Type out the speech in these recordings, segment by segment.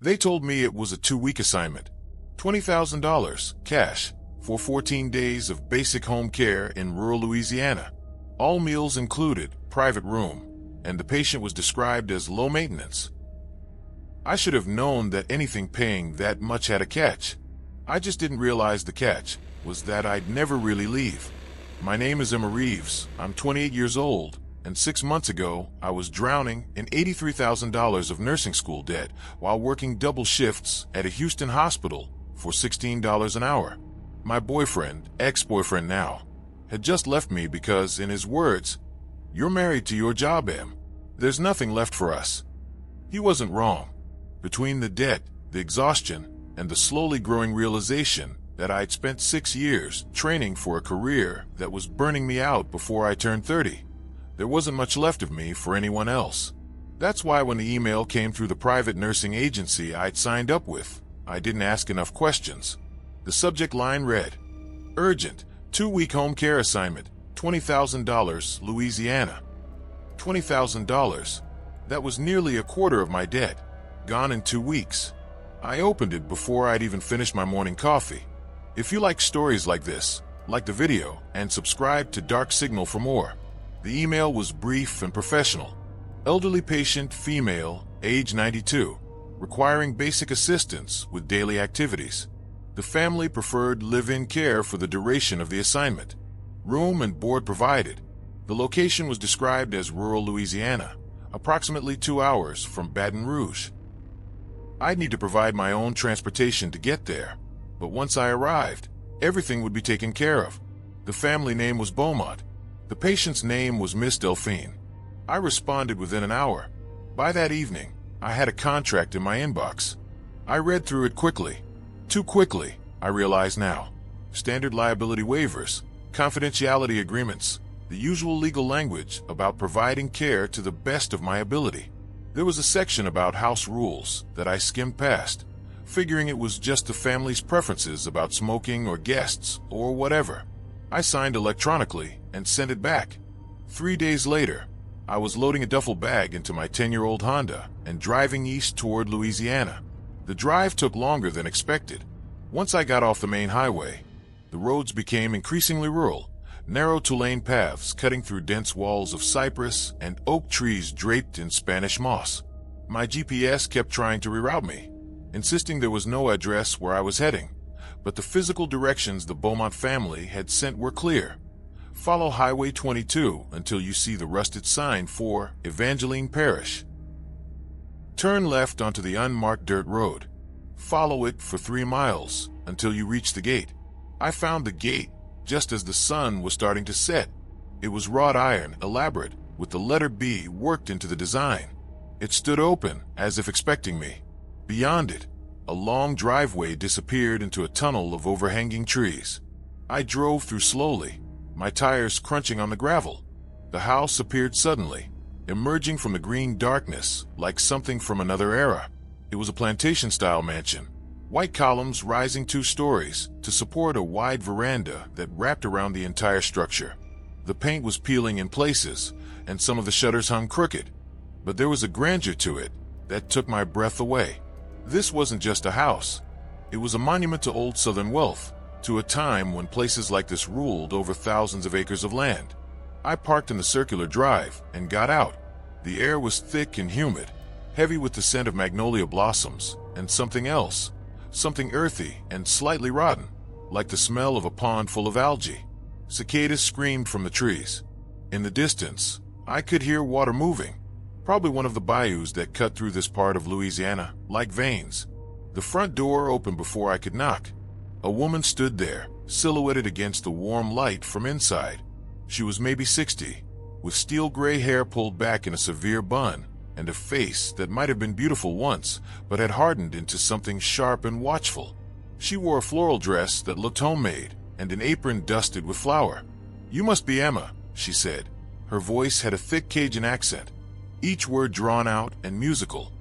They told me it was a 2-week assignment, $20,000 cash for 14 days of basic home care in rural Louisiana. All meals included, private room, and the patient was described as low maintenance. I should have known that anything paying that much had a catch. I just didn't realize the catch was that I'd never really leave. My name is Emma Reeves. I'm 28 years old, and 6 months ago, I was drowning in $83,000 of nursing school debt while working double shifts at a Houston hospital for $16 an hour. My boyfriend, ex-boyfriend now, had just left me because, in his words, "You're married to your job, Em. There's nothing left for us." He wasn't wrong. Between the debt, the exhaustion, and the slowly growing realization that I'd spent 6 years training for a career that was burning me out before I turned 30, there wasn't much left of me for anyone else. That's why when the email came through the private nursing agency I'd signed up with, I didn't ask enough questions. The subject line read, "Urgent, 2-week home care assignment, $20,000, Louisiana." $20,000. That was nearly a quarter of my debt, gone in 2 weeks. I opened it before I'd even finished my morning coffee. If you like stories like this, like the video and subscribe to Dark Signal for more. The email was brief and professional. Elderly patient, female, age 92, requiring basic assistance with daily activities. The family preferred live-in care for the duration of the assignment. Room and board provided. The location was described as rural Louisiana, approximately 2 hours from Baton Rouge. I'd need to provide my own transportation to get there, but once I arrived, everything would be taken care of. The family name was Beaumont. The patient's name was Miss Delphine. I responded within an hour. By that evening, I had a contract in my inbox. I read through it quickly. Too quickly, I realize now. Standard liability waivers, confidentiality agreements, the usual legal language about providing care to the best of my ability. There was a section about house rules that I skimmed past, figuring it was just the family's preferences about smoking or guests or whatever. I signed electronically and sent it back. 3 days later, I was loading a duffel bag into my 10-year-old Honda and driving east toward Louisiana. The drive took longer than expected. Once I got off the main highway, the roads became increasingly rural, narrow two-lane paths cutting through dense walls of cypress and oak trees draped in Spanish moss. My GPS kept trying to reroute me, insisting there was no address where I was heading, but the physical directions the Beaumont family had sent were clear. Follow Highway 22 until you see the rusted sign for Evangeline Parish. Turn left onto the unmarked dirt road. Follow it for 3 miles until you reach the gate. I found the gate just as the sun was starting to set. It was wrought iron, elaborate, with the letter B worked into the design. It stood open, as if expecting me. Beyond it, a long driveway disappeared into a tunnel of overhanging trees. I drove through slowly, my tires crunching on the gravel. The house appeared suddenly, emerging from the green darkness like something from another era. It was a plantation-style mansion, white columns rising 2 stories to support a wide veranda that wrapped around the entire structure. The paint was peeling in places, and some of the shutters hung crooked, but there was a grandeur to it that took my breath away. This wasn't just a house. It was a monument to old Southern wealth, to a time when places like this ruled over thousands of acres of land. I parked in the circular drive and got out. The air was thick and humid, heavy with the scent of magnolia blossoms and something else, something earthy and slightly rotten, like the smell of a pond full of algae. Cicadas screamed from the trees. In the distance, I could hear water moving, probably one of the bayous that cut through this part of Louisiana, like veins. The front door opened before I could knock. A woman stood there, silhouetted against the warm light from inside. She was maybe 60, with steel gray hair pulled back in a severe bun, and a face that might have been beautiful once, but had hardened into something sharp and watchful. She wore a floral dress that looked homemade, and an apron dusted with flour. "You must be Emma," she said. Her voice had a thick Cajun accent, each word drawn out and musical.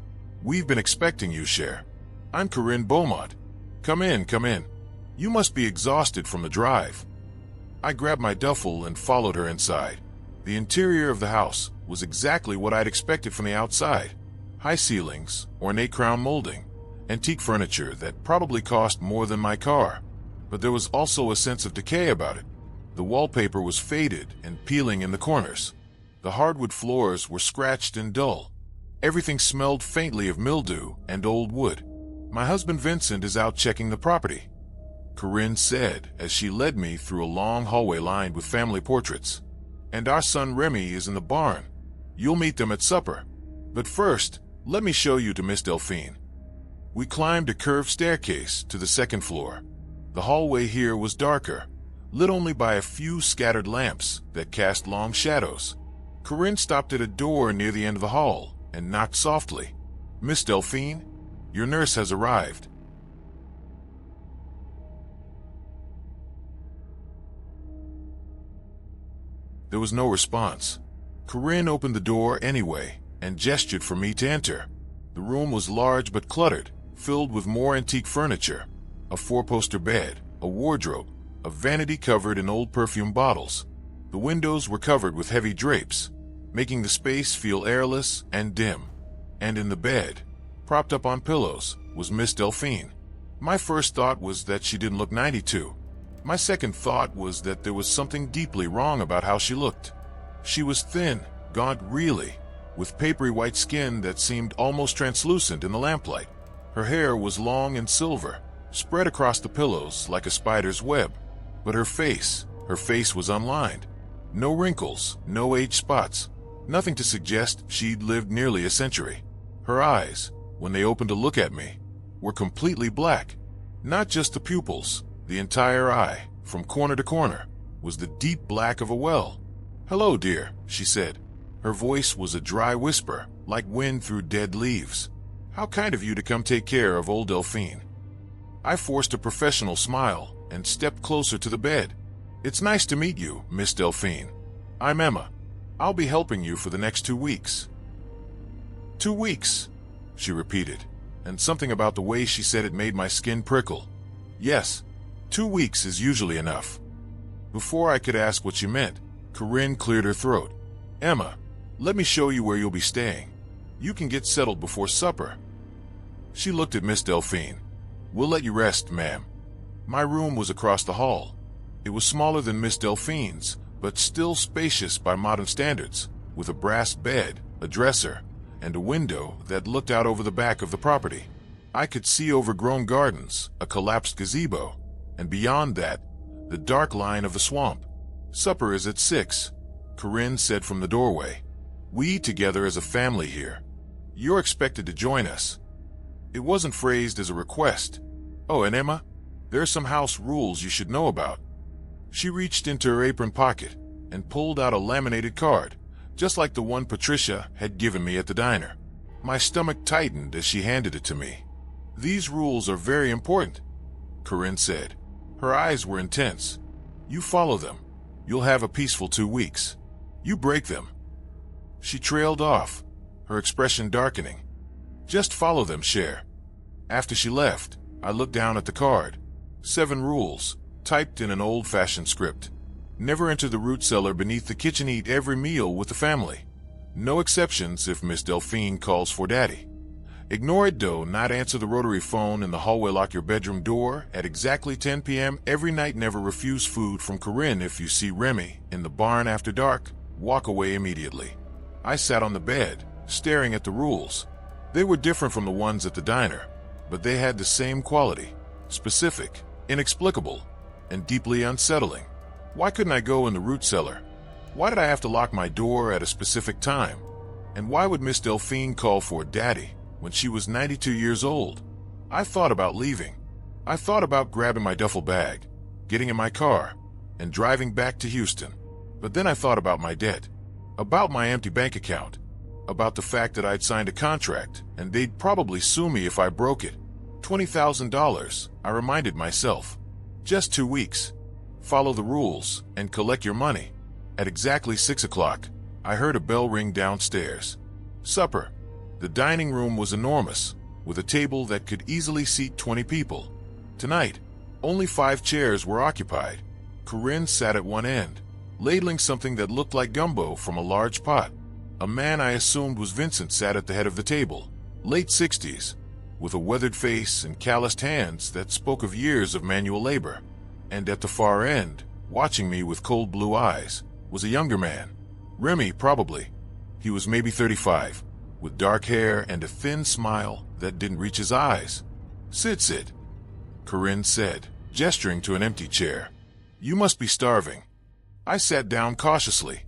"We've been expecting you, Cher. I'm Corinne Beaumont. Come in, come in. You must be exhausted from the drive." I grabbed my duffel and followed her inside. The interior of the house was exactly what I'd expected from the outside. High ceilings, ornate crown molding, Antique furniture that probably cost more than my car. But there was also a sense of decay about it. The wallpaper was faded and peeling in the corners. The hardwood floors were scratched and dull. Everything smelled faintly of mildew and old wood. My husband Vincent is out checking the property, Corinne said as she led me through a long hallway lined with family portraits. And our son Rémy is in the barn. You'll meet them at supper. But first, let me show you to Miss Delphine. We climbed a curved staircase to the second floor. The hallway here was darker, lit only by a few scattered lamps that cast long shadows. Corinne stopped at a door near the end of the hall and knocked softly. Miss Delphine, your nurse has arrived. There was no response. Corinne opened the door anyway and gestured for me to enter. The room was large but cluttered, filled with more antique furniture, a four-poster bed, a wardrobe, a vanity covered in old perfume bottles. The windows were covered with heavy drapes, making the space feel airless and dim. And in the bed, propped up on pillows, was Miss Delphine. My first thought was that she didn't look 92. My second thought was that there was something deeply wrong about how she looked. She was thin, gaunt really, with papery white skin that seemed almost translucent in the lamplight. Her hair was long and silver, spread across the pillows like a spider's web. But her face was unlined. No wrinkles, no age spots, nothing to suggest she'd lived nearly a century. Her eyes, when they opened to look at me, were completely black. Not just the pupils, the entire eye, from corner to corner, was the deep black of a well. "Hello, dear," she said. Her voice was a dry whisper, like wind through dead leaves. "How kind of you to come take care of old Delphine." I forced a professional smile and stepped closer to the bed. "It's nice to meet you, Miss Delphine. I'm Emma. I'll be helping you for the next 2 weeks. 2 weeks, she repeated, and something about the way she said it made my skin prickle. Yes, 2 weeks is usually enough. Before I could ask what she meant, Corinne cleared her throat. "Emma, let me show you where you'll be staying. You can get settled before supper." She looked at Miss Delphine. "We'll let you rest, ma'am." My room was across the hall. It was smaller than Miss Delphine's, but still spacious by modern standards, with a brass bed, a dresser, and a window that looked out over the back of the property. I could see overgrown gardens, a collapsed gazebo, and beyond that, the dark line of the swamp. "Supper is at 6, Corinne said from the doorway. "We eat together as a family here. You're expected to join us." It wasn't phrased as a request. "Oh, and Emma, there are some house rules you should know about." She reached into her apron pocket and pulled out a laminated card, just like the one Patricia had given me at the diner. My stomach tightened as she handed it to me. "These rules are very important," Corinne said. Her eyes were intense. "You follow them. You'll have a peaceful 2 weeks. You break them." She trailed off, her expression darkening. "Just follow them, Cher." After she left, I looked down at the card. 7 rules, typed in an old-fashioned script. Never enter the root cellar beneath the kitchen. Eat every meal with the family. No exceptions if Miss Delphine calls for Daddy. Ignore it. Do not answer the rotary phone in the hallway. Lock your bedroom door at exactly 10 p.m. every night. Never refuse food from Corinne. If you see Rémy in the barn after dark, walk away immediately. I sat on the bed, staring at the rules. They were different from the ones at the diner, but they had the same quality: specific, inexplicable, and deeply unsettling. Why couldn't I go in the root cellar? Why did I have to lock my door at a specific time? And why would Miss Delphine call for Daddy when she was 92 years old? I thought about leaving. I thought about grabbing my duffel bag, getting in my car, and driving back to Houston. But then I thought about my debt, about my empty bank account, about the fact that I'd signed a contract and they'd probably sue me if I broke it. $20,000, I reminded myself. Just 2 weeks. Follow the rules and collect your money. At exactly 6 o'clock, I heard a bell ring downstairs. Supper. The dining room was enormous, with a table that could easily seat 20 people. Tonight, only 5 chairs were occupied. Corinne sat at one end, ladling something that looked like gumbo from a large pot. A man I assumed was Vincent sat at the head of the table, late 60s, with a weathered face and calloused hands that spoke of years of manual labor. And at the far end, watching me with cold blue eyes, was a younger man. Rémy, probably. He was maybe 35, with dark hair and a thin smile that didn't reach his eyes. Sit, Corinne said, gesturing to an empty chair. You must be starving. I sat down cautiously.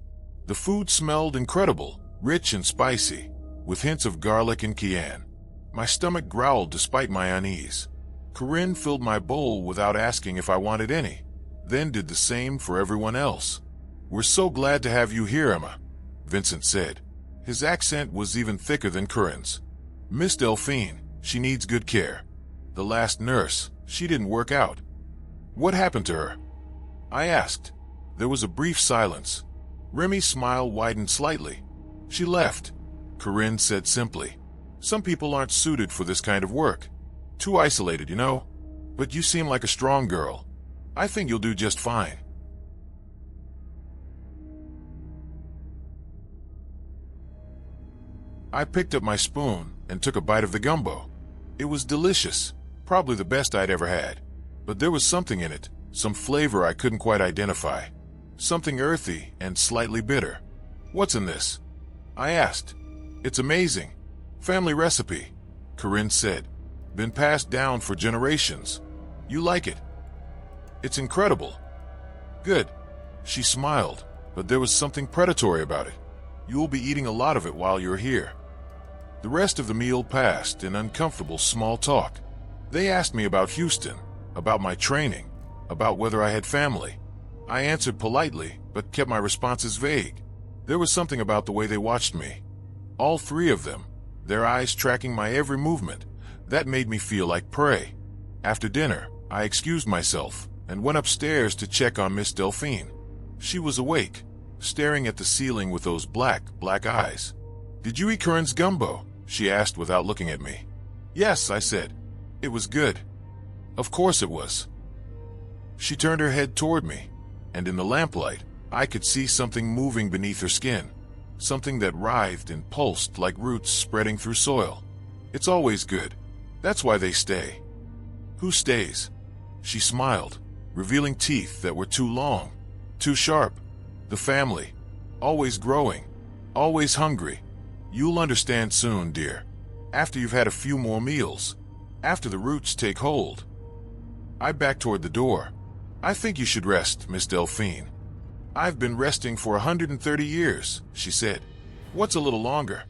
The food smelled incredible, rich and spicy, with hints of garlic and cayenne. My stomach growled despite my unease. Corinne filled my bowl without asking if I wanted any, then did the same for everyone else. We're so glad to have you here, Emma, Vincent said. His accent was even thicker than Corinne's. Miss Delphine, she needs good care. The last nurse, she didn't work out. What happened to her? I asked. There was a brief silence. Rémy's smile widened slightly. She left, Corinne said simply. Some people aren't suited for this kind of work. Too isolated, you know. But you seem like a strong girl. I think you'll do just fine. I picked up my spoon and took a bite of the gumbo. It was delicious, probably the best I'd ever had. But there was something in it, some flavor I couldn't quite identify. Something earthy and slightly bitter. What's in this? I asked. It's amazing. Family recipe, Corinne said. Been passed down for generations. You like it? It's incredible. Good. She smiled, but there was something predatory about it. You'll be eating a lot of it while you're here. The rest of the meal passed in uncomfortable small talk. They asked me about Houston, about my training, about whether I had family. I answered politely, but kept my responses vague. There was something about the way they watched me. All three of them, their eyes tracking my every movement, that made me feel like prey. After dinner, I excused myself and went upstairs to check on Miss Delphine. She was awake, staring at the ceiling with those black eyes. Did you eat Corinne's gumbo? She asked without looking at me. Yes, I said. It was good. Of course it was. She turned her head toward me, and in the lamplight, I could see something moving beneath her skin, something that writhed and pulsed like roots spreading through soil. It's always good. That's why they stay. Who stays? She smiled, revealing teeth that were too long, too sharp. The family. Always growing. Always hungry. You'll understand soon, dear. After you've had a few more meals. After the roots take hold. I backed toward the door. I think you should rest, Miss Delphine. I've been resting for 130 years, she said. What's a little longer?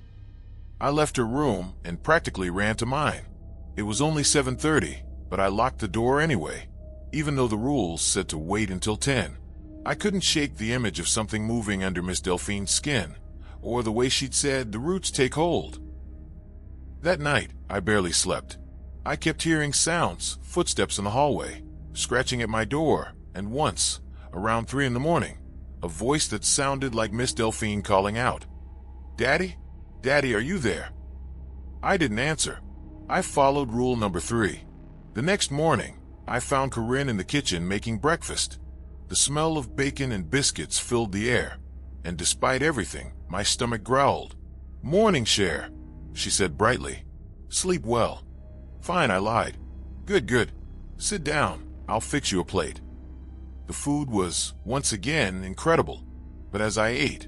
I left her room and practically ran to mine. It was only 7:30, but I locked the door anyway, even though the rules said to wait until 10. I couldn't shake the image of something moving under Miss Delphine's skin, or the way she'd said the roots take hold. That night, I barely slept. I kept hearing sounds, footsteps in the hallway, scratching at my door, and once, around 3 in the morning, a voice that sounded like Miss Delphine calling out, "Daddy? Daddy, are you there?" I didn't answer. I followed rule number 3. The next morning, I found Corinne in the kitchen making breakfast. The smell of bacon and biscuits filled the air, and despite everything, my stomach growled. "Morning, Cher," she said brightly. "Sleep well." "Fine," I lied. Good. Sit down. I'll fix you a plate." The food was, once again, incredible, but as I ate,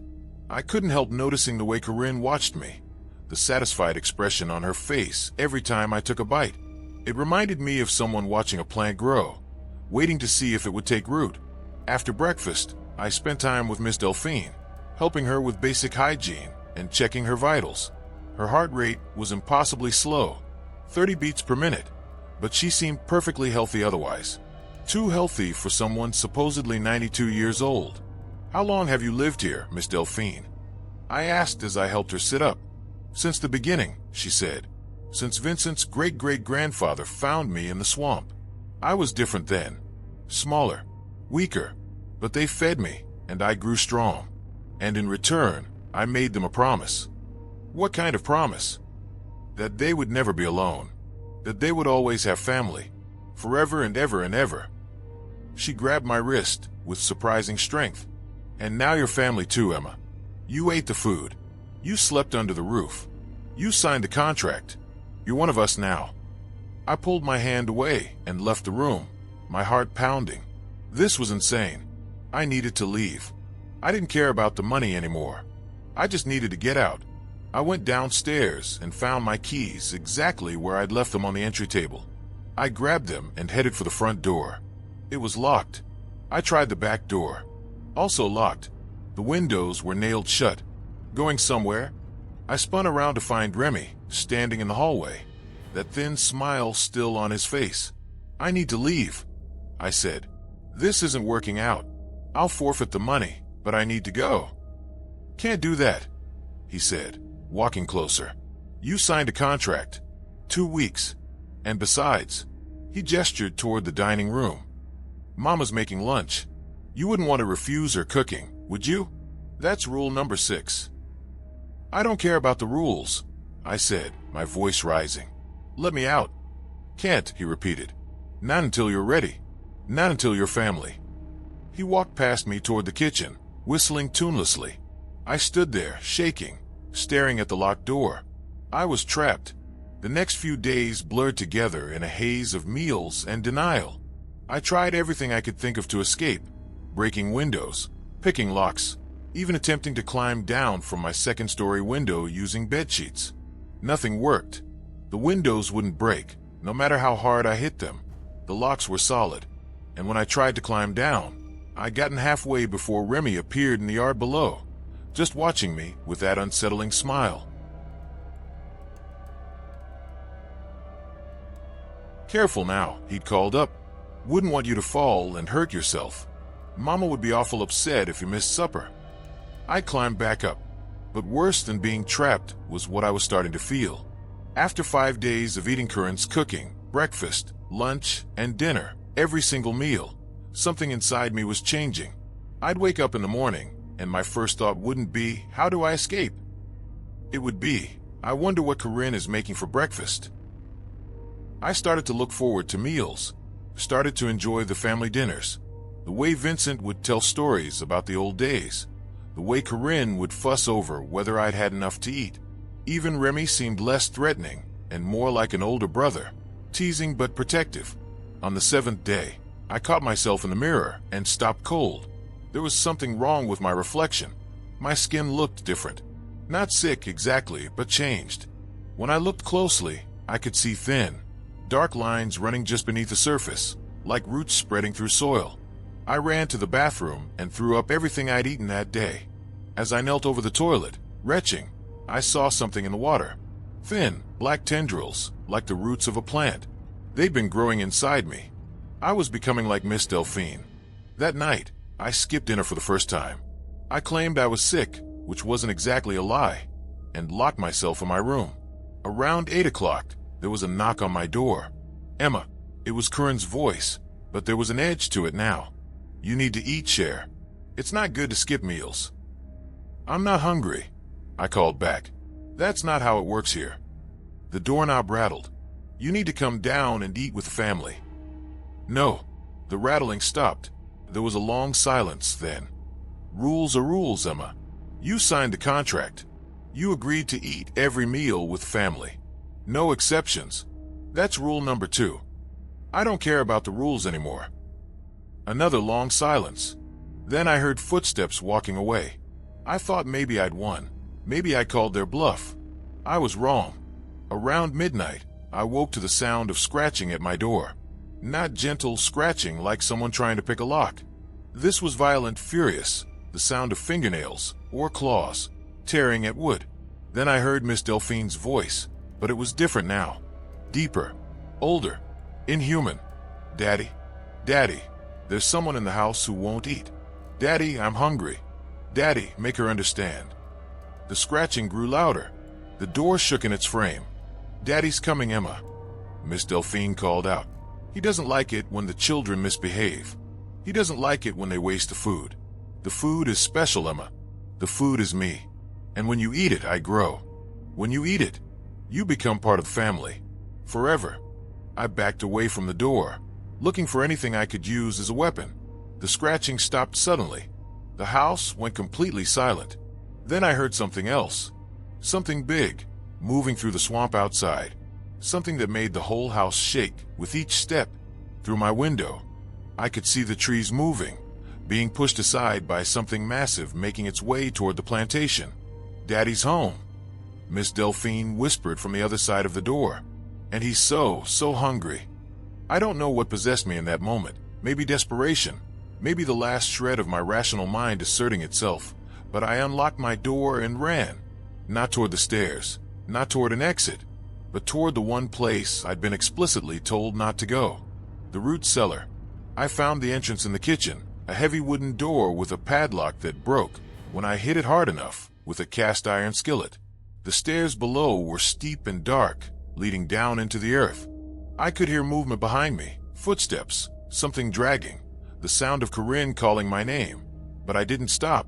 I couldn't help noticing the way Corinne watched me, the satisfied expression on her face every time I took a bite. It reminded me of someone watching a plant grow, waiting to see if it would take root. After breakfast, I spent time with Miss Delphine, helping her with basic hygiene and checking her vitals. Her heart rate was impossibly slow, 30 beats per minute, but she seemed perfectly healthy otherwise. Too healthy for someone supposedly 92 years old. "How long have you lived here, Miss Delphine?" I asked as I helped her sit up. "Since the beginning," she said. "Since Vincent's great-great-grandfather found me in the swamp. I was different then. Smaller, weaker, but they fed me, and I grew strong. And in return, I made them a promise." "What kind of promise?" "That they would never be alone. That they would always have family. Forever and ever and ever." She grabbed my wrist with surprising strength. "And now you're family too, Emma. You ate the food. You slept under the roof. You signed the contract. You're one of us now." I pulled my hand away and left the room, my heart pounding. This was insane. I needed to leave. I didn't care about the money anymore. I just needed to get out. I went downstairs and found my keys exactly where I'd left them on the entry table. I grabbed them and headed for the front door. It was locked. I tried the back door. Also locked. The windows were nailed shut. Going somewhere? I spun around to find Rémy, standing in the hallway, that thin smile still on his face. I need to leave, I said. This isn't working out. I'll forfeit the money, but I need to go. Can't do that, he said, walking closer. You signed a contract. 2 weeks. And besides, he gestured toward the dining room. Mama's making lunch. You wouldn't want to refuse her cooking, would you? That's rule number 6. I don't care about the rules, I said, my voice rising. Let me out. Can't, he repeated. Not until you're ready. Not until your family. He walked past me toward the kitchen, whistling tunelessly. I stood there, shaking, staring at the locked door. I was trapped. The next few days blurred together in a haze of meals and denial. I tried everything I could think of to escape, breaking windows, picking locks, even attempting to climb down from my second-story window using bedsheets. Nothing worked. The windows wouldn't break, no matter how hard I hit them. The locks were solid, and when I tried to climb down, I'd gotten halfway before Rémy appeared in the yard below, just watching me with that unsettling smile. Careful now, he'd called up. Wouldn't want you to fall and hurt yourself. Mama would be awful upset if you missed supper. I climbed back up, but worse than being trapped was what I was starting to feel. After 5 days of eating Corinne's cooking, breakfast, lunch, and dinner, every single meal, something inside me was changing. I'd wake up in the morning, and my first thought wouldn't be, how do I escape? It would be, I wonder what Corinne is making for breakfast. I started to look forward to meals, started to enjoy the family dinners, the way Vincent would tell stories about the old days, the way Corinne would fuss over whether I'd had enough to eat. Even Rémy seemed less threatening and more like an older brother, teasing but protective. On the 7th day, I caught myself in the mirror and stopped cold. There was something wrong with my reflection. My skin looked different. Not sick exactly, but changed. When I looked closely, I could see thin, dark lines running just beneath the surface, like roots spreading through soil. I ran to the bathroom and threw up everything I'd eaten that day. As I knelt over the toilet, retching, I saw something in the water. Thin, black tendrils, like the roots of a plant. They'd been growing inside me. I was becoming like Miss Delphine. That night, I skipped dinner for the first time. I claimed I was sick, which wasn't exactly a lie, and locked myself in my room. Around 8 o'clock, there was a knock on my door. Emma. It was Corinne's voice, but there was an edge to it now. You need to eat, Cher. It's not good to skip meals. I'm not hungry, I called back. That's not how it works here. The doorknob rattled. You need to come down and eat with the family. No. The rattling stopped. There was a long silence then. Rules are rules, Emma. You signed the contract. You agreed to eat every meal with family. No exceptions. That's rule number 2. I don't care about the rules anymore. Another long silence. Then I heard footsteps walking away. I thought maybe I'd won. Maybe I called their bluff. I was wrong. Around midnight, I woke to the sound of scratching at my door. Not gentle scratching like someone trying to pick a lock. This was violent, furious, the sound of fingernails, or claws, tearing at wood. Then I heard Miss Delphine's voice, but it was different now. Deeper, older, inhuman. Daddy, Daddy, there's someone in the house who won't eat. Daddy, I'm hungry. Daddy, make her understand. The scratching grew louder. The door shook in its frame. Daddy's coming, Emma, Miss Delphine called out. He doesn't like it when the children misbehave. He doesn't like it when they waste the food. The food is special, Emma. The food is me. And when you eat it, I grow. When you eat it, you become part of the family. Forever. I backed away from the door, looking for anything I could use as a weapon. The scratching stopped suddenly. The house went completely silent. Then I heard something else. Something big, moving through the swamp outside. something that made the whole house shake with each step. Through my window, I could see the trees moving, being pushed aside by something massive making its way toward the plantation. "Daddy's home," Miss Delphine whispered from the other side of the door. "And he's so hungry." I don't know what possessed me in that moment. Maybe desperation, maybe the last shred of my rational mind asserting itself, but I unlocked my door and ran. Not toward the stairs, not toward an exit, but toward the one place I'd been explicitly told not to go. The root cellar. I found the entrance in the kitchen, a heavy wooden door with a padlock that broke when I hit it hard enough with a cast iron skillet. The stairs below were steep and dark, leading down into the earth. I could hear movement behind me, footsteps, something dragging, the sound of Corinne calling my name, but I didn't stop.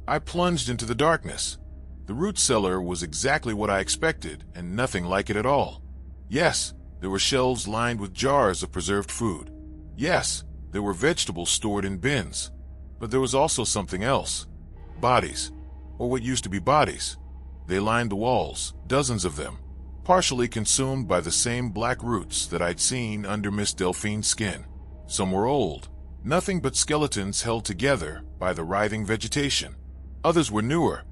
I plunged into the darkness. The root cellar was exactly what I expected, and nothing like it at all. Yes, there were shelves lined with jars of preserved food. Yes, there were vegetables stored in bins. But there was also something else. Bodies, or what used to be bodies. They lined the walls, dozens of them, partially consumed by the same black roots that I'd seen under Miss Delphine's skin. Some were old, nothing but skeletons held together by the writhing vegetation. Others were newer.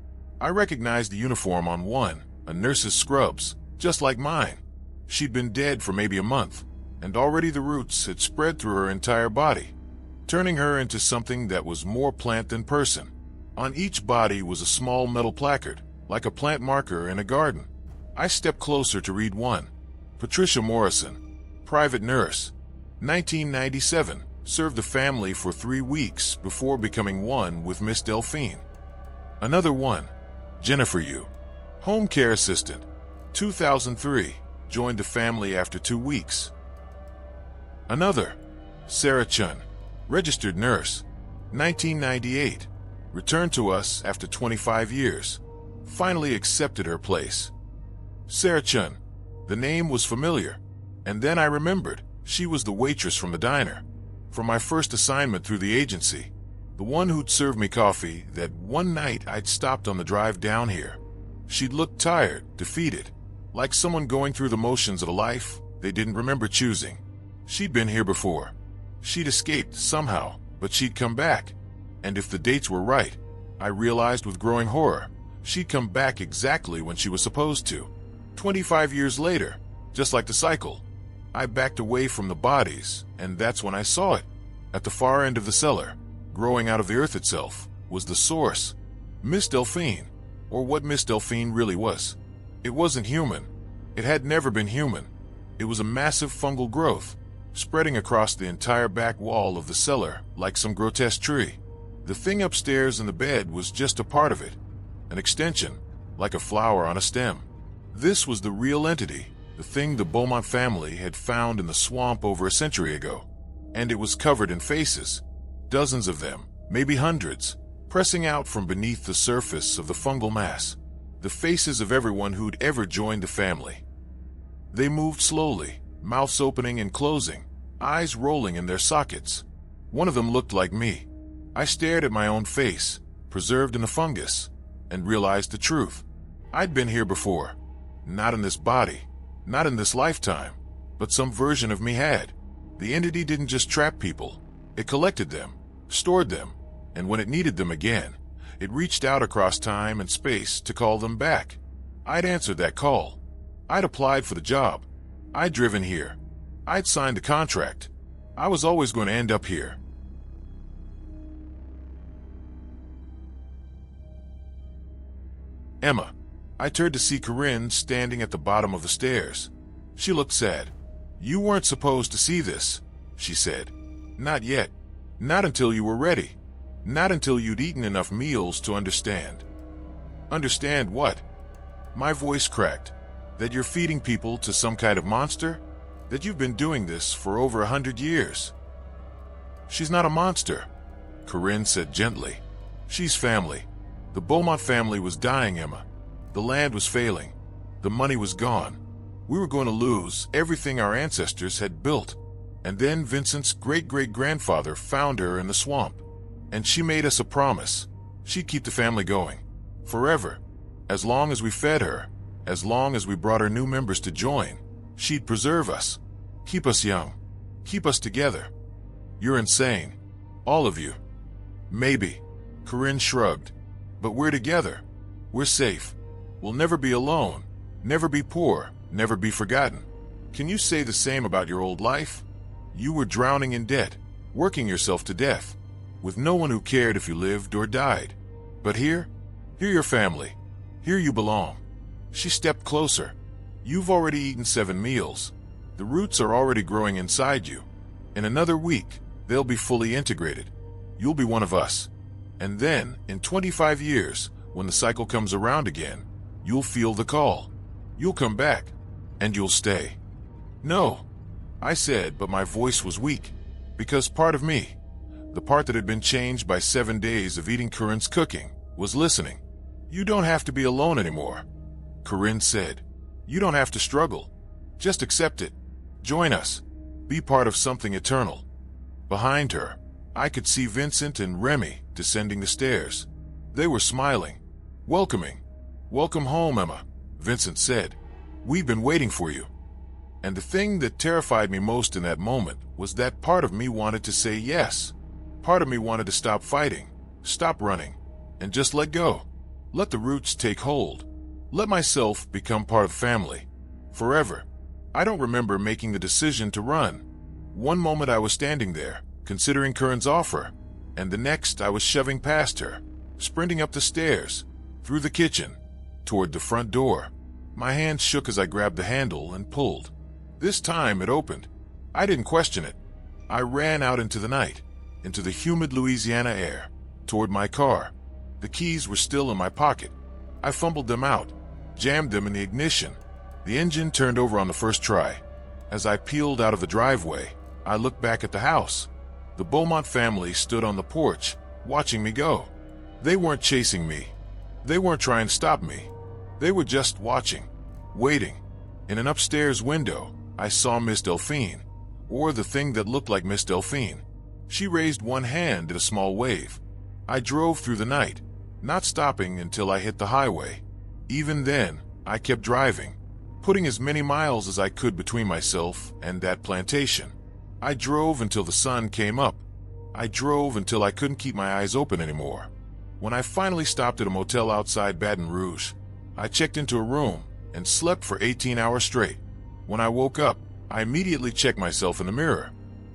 I recognized the uniform on one, a nurse's scrubs, just like mine. She'd been dead for maybe a month, and already the roots had spread through her entire body, turning her into something that was more plant than person. On each body was a small metal placard, like a plant marker in a garden. I stepped closer to read one. Patricia Morrison, private nurse, 1997, served the family for 3 weeks before becoming one with Miss Delphine. Another one, Jennifer Yu, home care assistant, 2003, joined the family after 2 weeks. Another, Sarah Chun, registered nurse, 1998, returned to us after 25 years, finally accepted her place. Sarah Chun, the name was familiar, and then I remembered she was the waitress from the diner, from my first assignment through the agency, the one who'd served me coffee that one night I'd stopped on the drive down here. She'd looked tired, defeated, like someone going through the motions of a life they didn't remember choosing. She'd been here before. She'd escaped somehow, but she'd come back. And if the dates were right, I realized with growing horror, she'd come back exactly when she was supposed to. 25 years later, just like the cycle, I backed away from the bodies, and that's when I saw it. At the far end of the cellar, growing out of the earth itself, was the source. Miss Delphine, or what Miss Delphine really was. It wasn't human. It had never been human. It was a massive fungal growth, spreading across the entire back wall of the cellar like some grotesque tree. The thing upstairs in the bed was just a part of it, an extension, like a flower on a stem. This was the real entity, the thing the Beaumont family had found in the swamp over a century ago. And it was covered in faces, dozens of them, maybe hundreds, pressing out from beneath the surface of the fungal mass. The faces of everyone who'd ever joined the family. They moved slowly, mouths opening and closing, eyes rolling in their sockets. One of them looked like me. I stared at my own face, preserved in the fungus, and realized the truth. I'd been here before. Not in this body, not in this lifetime, but some version of me had. The entity didn't just trap people. It collected them, stored them, and when it needed them again, it reached out across time and space to call them back. I'd answered that call. I'd applied for the job. I'd driven here. I'd signed the contract. I was always going to end up here. Emma. I turned to see Corinne standing at the bottom of the stairs. She looked sad. "You weren't supposed to see this," she said. "Not yet. Not until you were ready. Not until you'd eaten enough meals to understand." "Understand what?" My voice cracked. "That you're feeding people to some kind of monster? That you've been doing this for over 100 years?" "She's not a monster," Corinne said gently. "She's family. The Beaumont family was dying, Emma. The land was failing. The money was gone. We were going to lose everything our ancestors had built. And then Vincent's great-great-grandfather found her in the swamp. And she made us a promise. She'd keep the family going. Forever. As long as we fed her. As long as we brought her new members to join. She'd preserve us, keep us young, keep us together. You're insane. All of you. Maybe. Corinne shrugged. But we're together. We're safe. We'll never be alone, never be poor, never be forgotten. Can you say the same about your old life? You were drowning in debt, working yourself to death, with no one who cared if you lived or died. But here your family. Here you belong. She stepped closer. You've already eaten 7 meals. The roots are already growing inside you. In another week, they'll be fully integrated. You'll be one of us. And then, in 25 years, when the cycle comes around again, you'll feel the call. You'll come back, and you'll stay. No, I said, but my voice was weak, because part of me, the part that had been changed by 7 days of eating Corinne's cooking, was listening. You don't have to be alone anymore, Corinne said. You don't have to struggle. Just accept it. Join us. Be part of something eternal. Behind her, I could see Vincent and Rémy descending the stairs. They were smiling, welcoming. Welcome home, Emma, Vincent said. We've been waiting for you. And the thing that terrified me most in that moment was that part of me wanted to say yes. Part of me wanted to stop fighting, stop running, and just let go. Let the roots take hold. Let myself become part of family. Forever. I don't remember making the decision to run. One moment I was standing there, considering Corinne's offer, and the next I was shoving past her, sprinting up the stairs, through the kitchen, toward the front door. My hands shook as I grabbed the handle and pulled. This time it opened. I didn't question it. I ran out into the night, into the humid Louisiana air, toward my car. The keys were still in my pocket. I fumbled them out, jammed them in the ignition. The engine turned over on the first try. As I peeled out of the driveway, I looked back at the house. The Beaumont family stood on the porch, watching me go. They weren't chasing me. They weren't trying to stop me. They were just watching, waiting. In an upstairs window, I saw Miss Delphine, or the thing that looked like Miss Delphine. She raised one hand in a small wave. I drove through the night, not stopping until I hit the highway. Even then, I kept driving, putting as many miles as I could between myself and that plantation. I drove until the sun came up. I drove until I couldn't keep my eyes open anymore. When I finally stopped at a motel outside Baton Rouge, I checked into a room and slept for 18 hours straight. When I woke up, I immediately checked myself in the mirror.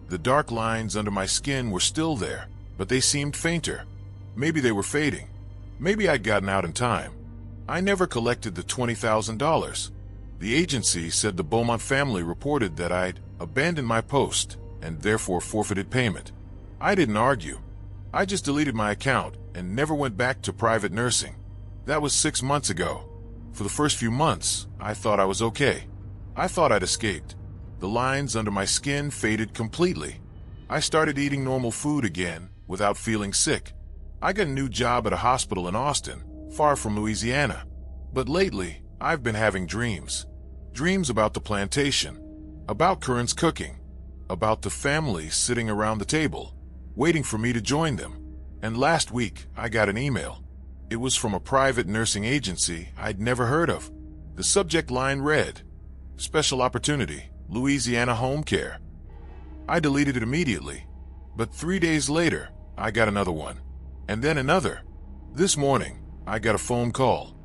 The dark lines under my skin were still there, but they seemed fainter. Maybe they were fading. Maybe I'd gotten out in time. I never collected the $20,000. The agency said the Beaumont family reported that I'd abandoned my post and therefore forfeited payment. I didn't argue. I just deleted my account and never went back to private nursing. That was 6 months ago. For the first few months, I thought I was okay. I thought I'd escaped. The lines under my skin faded completely. I started eating normal food again without feeling sick. I got a new job at a hospital in Austin, far from Louisiana. But lately, I've been having dreams. Dreams about the plantation, about Corinne's cooking, about the family sitting around the table, waiting for me to join them. And last week, I got an email. It was from a private nursing agency I'd never heard of. The subject line read, "Special Opportunity, Louisiana Home Care." I deleted it immediately, but 3 days later, I got another one, and then another. This morning, I got a phone call.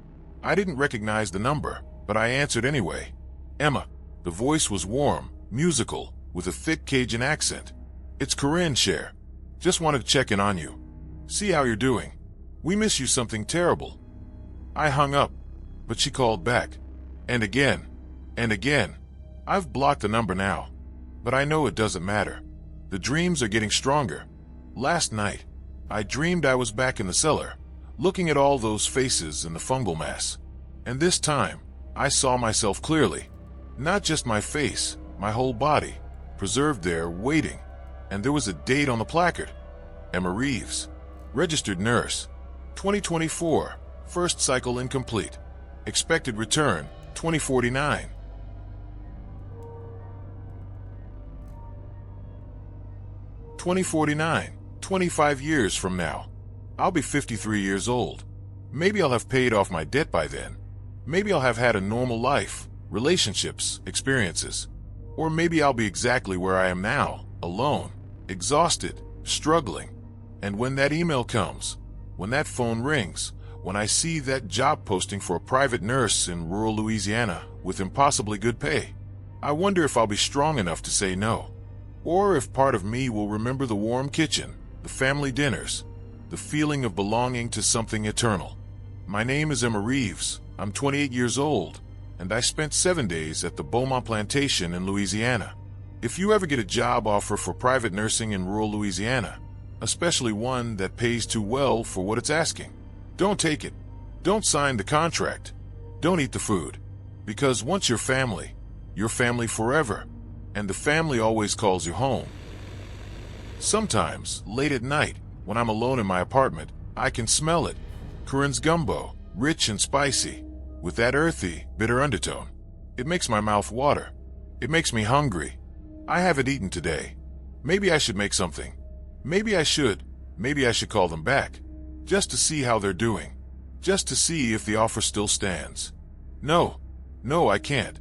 I didn't recognize the number, but I answered anyway. Emma. The voice was warm, musical, with a thick Cajun accent. "It's Corinne, Cher. Just wanted to check in on you. See how you're doing. We miss you something terrible." I hung up, but she called back. And again. And again. I've blocked the number now, but I know it doesn't matter. The dreams are getting stronger. Last night, I dreamed I was back in the cellar, looking at all those faces in the fungal mass. And this time, I saw myself clearly. Not just my face, my whole body, preserved there, waiting. And there was a date on the placard. Emma Reeves, registered nurse, 2024, first cycle incomplete. Expected return, 2049. 2049, 25 years from now. I'll be 53 years old. Maybe I'll have paid off my debt by then. Maybe I'll have had a normal life, relationships, experiences. Or maybe I'll be exactly where I am now, alone, exhausted, struggling. And when that email comes, when that phone rings, when I see that job posting for a private nurse in rural Louisiana with impossibly good pay, I wonder if I'll be strong enough to say no. Or if part of me will remember the warm kitchen, the family dinners, the feeling of belonging to something eternal. My name is Emma Reeves. I'm 28 years old, and I spent 7 days at the Beaumont plantation in Louisiana. If you ever get a job offer for private nursing in rural Louisiana, especially one that pays too well for what it's asking, don't take it. Don't sign the contract. Don't eat the food. Because once you're family forever, and the family always calls you home. Sometimes, late at night, when I'm alone in my apartment, I can smell it. Corinne's gumbo, rich and spicy, with that earthy, bitter undertone. It makes my mouth water. It makes me hungry. I haven't eaten today. Maybe I should make something. Maybe I should call them back. Just to see how they're doing. Just to see if the offer still stands. No, I can't.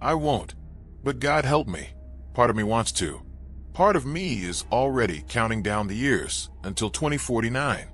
I won't. But God help me. Part of me wants to. Part of me is already counting down the years until 2049.